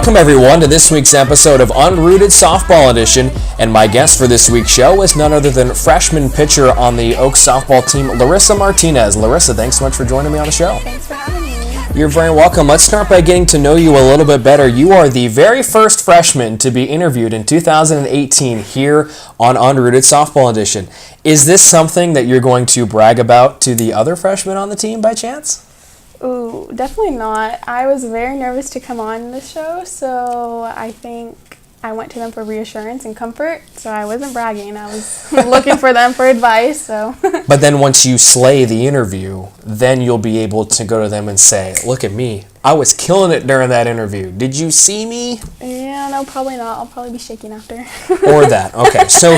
Welcome everyone to this week's episode of Unrooted Softball Edition, and my guest for this week's show is none other than freshman pitcher on the Oaks softball team, Larissa Martinez. Larissa, thanks so much for joining me on the show. Thanks for having me. You're very welcome. Let's start by getting to know you a little bit better. You are the very first freshman to be interviewed in 2018 here on Unrooted Softball Edition. Is this something that you're going to brag about to the other freshmen on the team by chance? Ooh, definitely not. I was very nervous to come on this show, so I think I went to them for reassurance and comfort, so I wasn't bragging. I was looking for them for advice, so. But then once you slay the interview, then you'll be able to go to them and say, look at me. I was killing it during that interview. Did you see me? Yeah, no, probably not. I'll probably be shaking after. Or that. Okay. So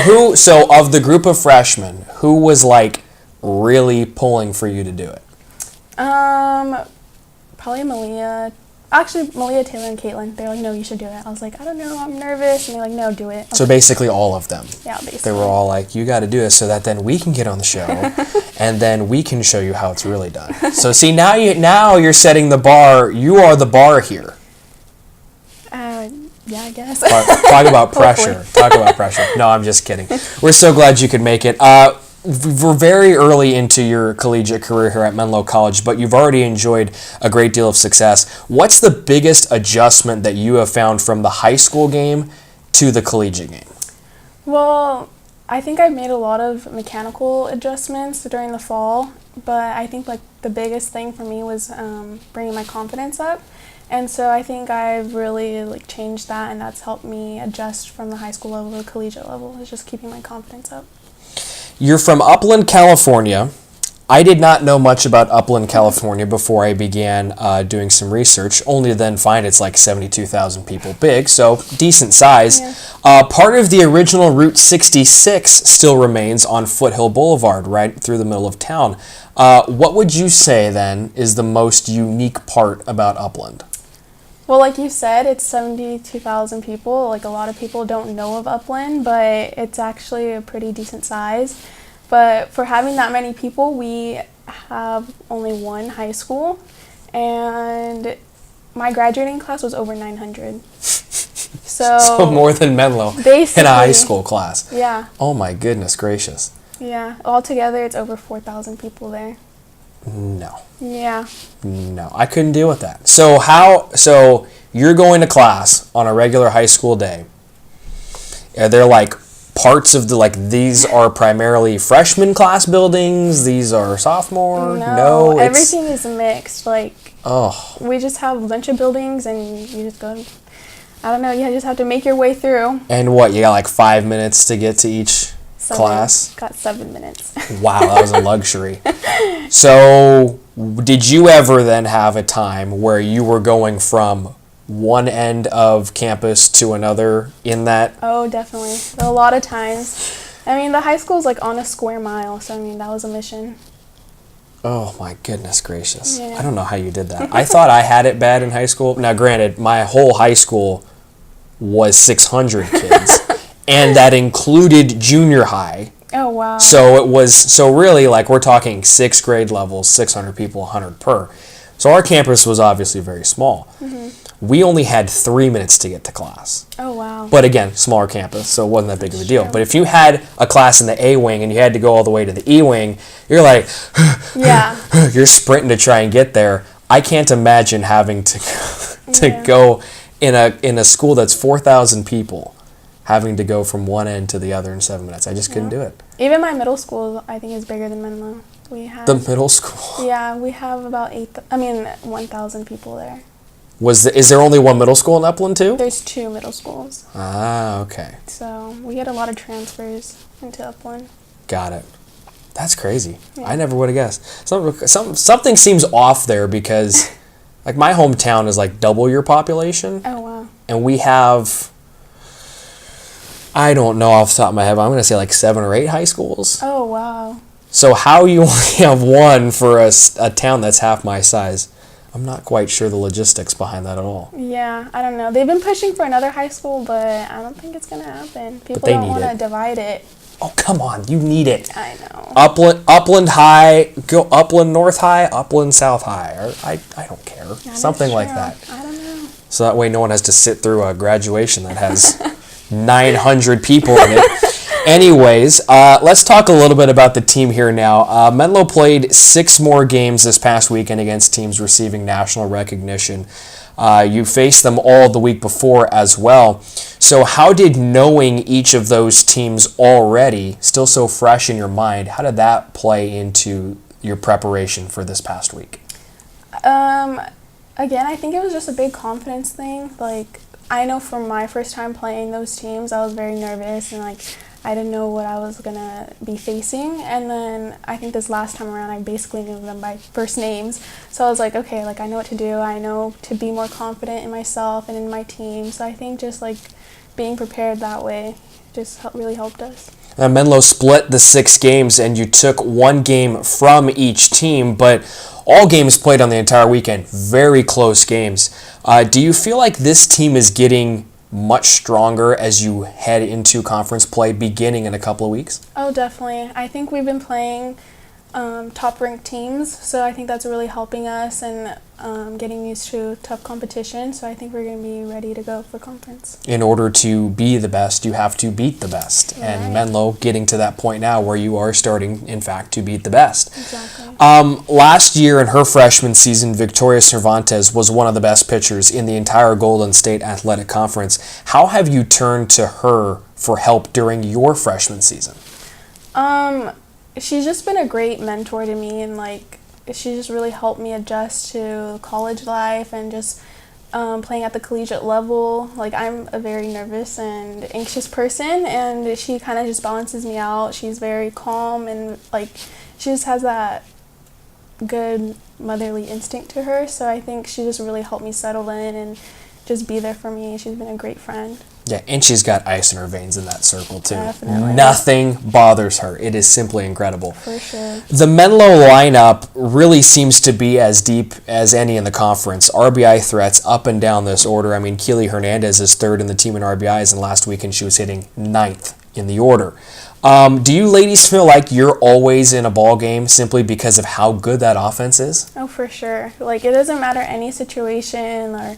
of the group of freshmen, who was like really pulling for you to do it? Probably Malia. Actually, Malia, Taylor, and Caitlin. They're like, no, you should do it. I was like, I don't know, I'm nervous. And they're like, no, do it. So basically all of them. Yeah, basically. They were all like, you got to do this so that then we can get on the show and then we can show you how it's really done. So see, now you're setting the bar. You are the bar here. Yeah, I guess. Talk about pressure. Talk about pressure. No, I'm just kidding. We're so glad you could make it. We're very early into your collegiate career here at Menlo College, but you've already enjoyed a great deal of success. What's the biggest adjustment that you have found from the high school game to the collegiate game? Well, I think I've made a lot of mechanical adjustments during the fall, but I think like the biggest thing for me was bringing my confidence up. And so I think I've really changed that, and that's helped me adjust from the high school level to the collegiate level, is just keeping my confidence up. You're from Upland, California. I did not know much about Upland, California before I began doing some research, only to then find it's like 72,000 people big, so decent size. Yeah. Part of the original Route 66 still remains on Foothill Boulevard, right through the middle of town. What would you say, then, is the most unique part about Upland? Well, like you said, it's 72,000 people. Like, a lot of people don't know of Upland, but it's actually a pretty decent size. But for having that many people, we have only one high school, and my graduating class was over 900. So more than Menlo in a high school class. Yeah. Oh my goodness gracious. Yeah. Altogether, it's over 4,000 people there. No. Yeah. No, I couldn't deal with that. So you're going to class on a regular high school day. Are there like parts of these are primarily freshman class buildings, these are sophomore? No, everything is mixed. Oh. We just have a bunch of buildings and you just go, I don't know, you just have to make your way through. And what, you got like 5 minutes to get to each class? Got 7 minutes. Wow, that was a luxury. So, did you ever then have a time where you were going from one end of campus to another in that? Oh, definitely. A lot of times. I mean, the high school is like on a square mile, so I mean, that was a mission. Oh my goodness gracious. Yeah. I don't know how you did that. I thought I had it bad in high school. Now, granted, my whole high school was 600 kids, and that included junior high. Oh, wow. So really, like, we're talking 6th grade levels, 600 people, 100 per. So our campus was obviously very small. Mm-hmm. We only had 3 minutes to get to class. Oh, wow. But again, smaller campus, so it wasn't that big of a deal. True. But if you had a class in the A wing and you had to go all the way to the E wing, you're like, yeah. You're sprinting to try and get there. I can't imagine having to go in a school that's 4,000 people, having to go from one end to the other in 7 minutes. I just couldn't do it. Even my middle school, I think, is bigger than Menlo. We have the middle school. Yeah, we have about 1,000 people there. Is there only one middle school in Upland too? There's 2 middle schools. Ah, okay. So we had a lot of transfers into Upland. Got it. That's crazy. Yeah. I never would have guessed. Something seems off there because, like, my hometown is like double your population. Oh, wow. And we have, I don't know off the top of my head, but I'm going to say like 7 or 8 high schools. Oh, wow. So how you only have one for a town that's half my size, I'm not quite sure the logistics behind that at all. Yeah, I don't know. They've been pushing for another high school, but I don't think it's going to happen. People don't want to divide it. Oh, come on. You need it. I know. Upland High, go Upland North High, Upland South High. Or I don't care. Yeah, something like true. that. I don't know. So that way no one has to sit through a graduation that has 900 people in it. Anyways, let's talk a little bit about the team here now. Menlo played 6 more games this past weekend against teams receiving national recognition. You faced them all the week before as well. So how did knowing each of those teams already, still so fresh in your mind, how did that play into your preparation for this past week? Again, I think it was just a big confidence thing. Like, I know from my first time playing those teams, I was very nervous and like I didn't know what I was gonna be facing. And then I think this last time around, I basically knew them by first names. So I was like, okay, like I know what to do. I know to be more confident in myself and in my team. So I think just like being prepared that way just really helped us. Now, Menlo split the 6 games, and you took 1 game from each team, but all games played on the entire weekend. Very close games. Do you feel like this team is getting much stronger as you head into conference play beginning in a couple of weeks? Oh, definitely. I think we've been playing top-ranked teams, so I think that's really helping us and getting used to tough competition. So I think we're going to be ready to go for conference. In order to be the best, you have to beat the best. Right. And Menlo getting to that point now where you are starting, in fact, to beat the best. Exactly. Last year in her freshman season, Victoria Cervantes was one of the best pitchers in the entire Golden State Athletic Conference. How have you turned to her for help during your freshman season? She's just been a great mentor to me, and like she just really helped me adjust to college life and just playing at the collegiate level. Like, I'm a very nervous and anxious person, and she kind of just balances me out. She's very calm, and like she just has that good motherly instinct to her. So I think she just really helped me settle in and just be there for me. She's been a great friend. Yeah, and she's got ice in her veins in that circle, too. Definitely. Nothing bothers her. It is simply incredible. For sure. The Menlo lineup really seems to be as deep as any in the conference. RBI threats up and down this order. I mean, Keely Hernandez is 3rd in the team in RBIs, and last weekend she was hitting 9th in the order. Do you ladies feel like you're always in a ball game simply because of how good that offense is? Oh, for sure. Like, it doesn't matter any situation or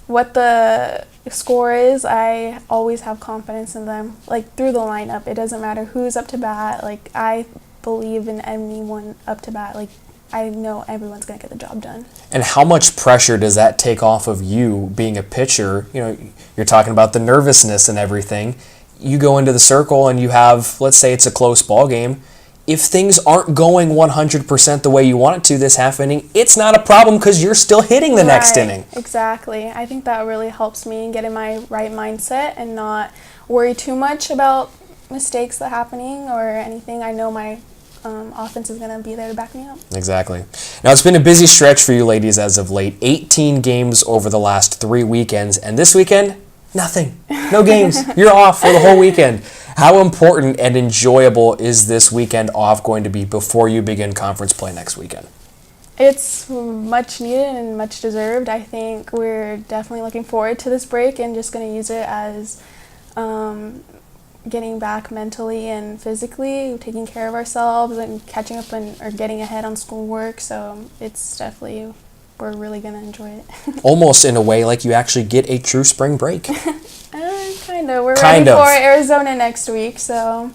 what the score is, I always have confidence in them. Like, through the lineup, it doesn't matter who's up to bat. Like, I believe in anyone up to bat. Like, I know everyone's going to get the job done. And how much pressure does that take off of you being a pitcher? You know, you're talking about the nervousness and everything. You go into the circle and you have, let's say it's a close ball game. If things aren't going 100% the way you want it to this half inning, it's not a problem because you're still hitting the next inning. Exactly. I think that really helps me get in my right mindset and not worry too much about mistakes that are happening or anything. I know my offense is going to be there to back me up. Exactly. Now, it's been a busy stretch for you ladies as of late. 18 games over the last 3 weekends, and this weekend, nothing. No games. You're off for the whole weekend. How important and enjoyable is this weekend off going to be before you begin conference play next weekend? It's much needed and much deserved. I think we're definitely looking forward to this break and just going to use it as getting back mentally and physically, taking care of ourselves and catching up or getting ahead on schoolwork. So it's definitely, we're really going to enjoy it. Almost in a way like you actually get a true spring break. Kind of. We're ready for Arizona next week, so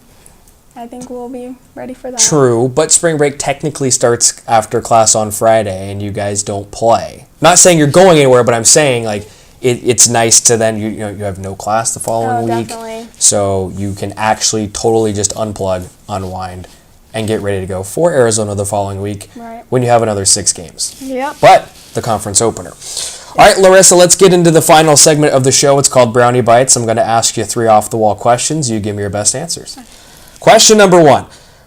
I think we'll be ready for that. True, but spring break technically starts after class on Friday, and you guys don't play. Not saying you're going anywhere, but I'm saying like it's nice to then you have no class the following week, definitely. So you can actually totally just unplug, unwind, and get ready to go for Arizona the following week when you have another 6 games. Yep. But the conference opener. All right, Larissa, let's get into the final segment of the show. It's called Brownie Bites. I'm going to ask you 3 off-the-wall questions. You give me your best answers. Question number 1.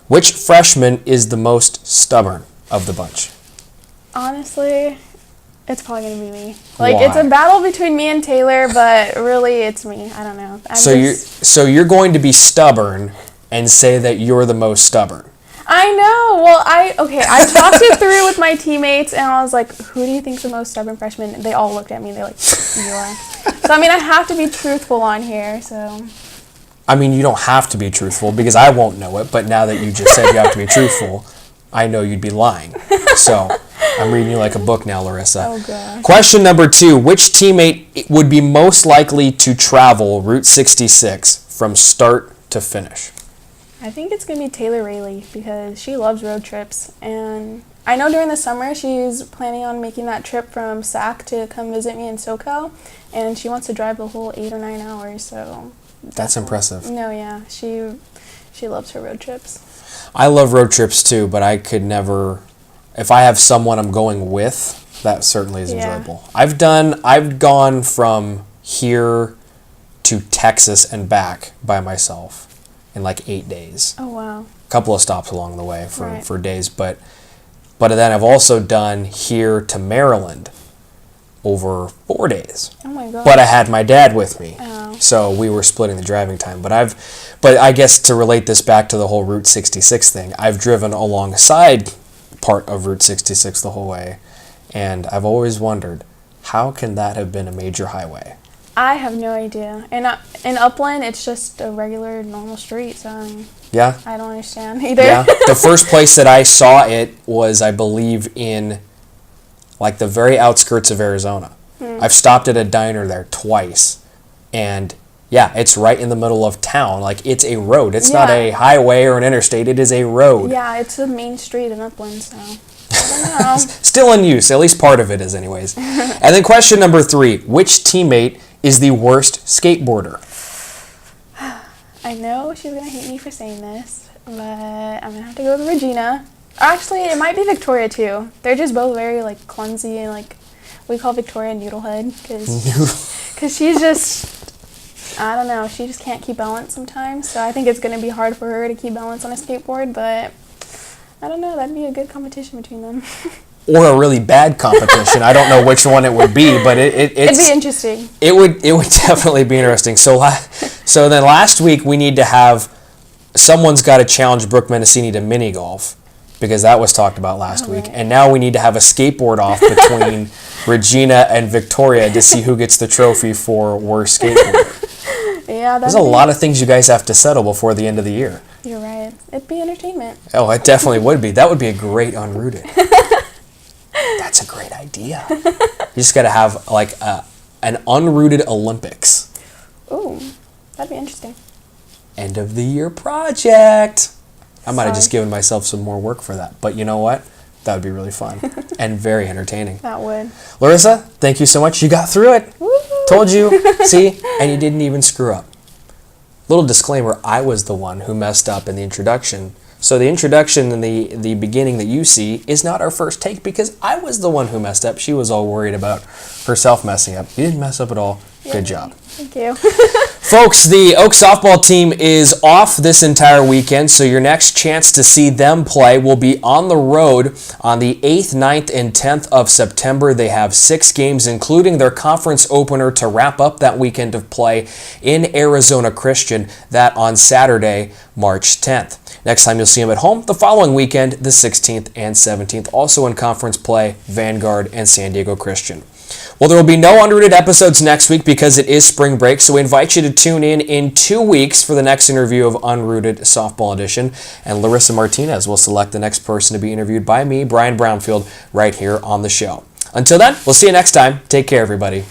Which freshman is the most stubborn of the bunch? Honestly, it's probably going to be me. Like, why? It's a battle between me and Taylor, but really it's me. I don't know. So you're going to be stubborn and say that you're the most stubborn. I know. Well, I talked it through with my teammates, and I was like, who do you think's the most stubborn freshman? They all looked at me. They're like, you are. So, I mean, I have to be truthful on here, so. I mean, you don't have to be truthful because I won't know it, but now that you just said you have to be truthful, I know you'd be lying. So, I'm reading you like a book now, Larissa. Oh, gosh. Question number 2. Which teammate would be most likely to travel Route 66 from start to finish? I think it's going to be Taylor Rayleigh because she loves road trips. And I know during the summer she's planning on making that trip from SAC to come visit me in SoCal. And she wants to drive the whole 8 or 9 hours. So That's impressive. No, yeah. She loves her road trips. I love road trips too, but I could never. If I have someone I'm going with, that certainly is enjoyable. I've gone from here to Texas and back by myself in like 8 days. Oh, wow. A couple of stops along the way for days, but then I've also done here to Maryland over 4 days. Oh my gosh. But I had my dad with me. Oh. So we were splitting the driving time. But I guess to relate this back to the whole Route 66 thing, I've driven alongside part of Route 66 the whole way, and I've always wondered, how can that have been a major highway? I have no idea. In Upland, it's just a regular, normal street, so Yeah? I don't understand either. Yeah. The first place that I saw it was, I believe, in like the very outskirts of Arizona. I've stopped at a diner there twice, and yeah, it's right in the middle of town. Like, it's a road. It's not a highway or an interstate. It is a road. Yeah, it's a main street in Upland, so I don't know. Still in use. At least part of it is anyways. And then question number 3. Which teammate is the worst skateboarder? I know she's going to hate me for saying this, but I'm going to have to go with Regina. Actually, it might be Victoria, too. They're just both very, like, clumsy, and, like, we call Victoria Noodlehead, because she's just, I don't know, she just can't keep balance sometimes, so I think it's going to be hard for her to keep balance on a skateboard, but I don't know, that'd be a good competition between them. Or a really bad competition. I don't know which one it would be, but it'd be interesting. It would definitely be interesting. So then last week we need to have, someone's got to challenge Brooke Mendicini to mini golf, because that was talked about last week. Right. And now we need to have a skateboard off between Regina and Victoria to see who gets the trophy for worst skateboarder. Yeah, there's a lot of things you guys have to settle before the end of the year. You're right. It'd be entertainment. Oh, it definitely would be. That would be a great Unrooted. That's a great idea. You just got to have like an Unrooted Olympics. Ooh, that'd be interesting. End of the year project. I might have just given myself some more work for that. But you know what? That would be really fun and very entertaining. That would. Larissa, thank you so much. You got through it. Woo-hoo. Told you. See? And you didn't even screw up. Little disclaimer, I was the one who messed up in the introduction. So the introduction and the beginning that you see is not our first take, because I was the one who messed up. She was all worried about herself messing up. You didn't mess up at all. Yeah. Good job. Thank you. Folks, the Oak softball team is off this entire weekend, so your next chance to see them play will be on the road on the 8th, 9th, and 10th of September. They have 6 games, including their conference opener to wrap up that weekend of play in Arizona Christian, that on Saturday, March 10th. Next time you'll see them at home the following weekend, the 16th and 17th, also in conference play, Vanguard and San Diego Christian. Well, there will be no Unrooted episodes next week because it is spring break, so we invite you to tune in 2 weeks for the next interview of Unrooted Softball Edition, and Larissa Martinez will select the next person to be interviewed by me, Brian Brownfield, right here on the show. Until then, we'll see you next time. Take care, everybody.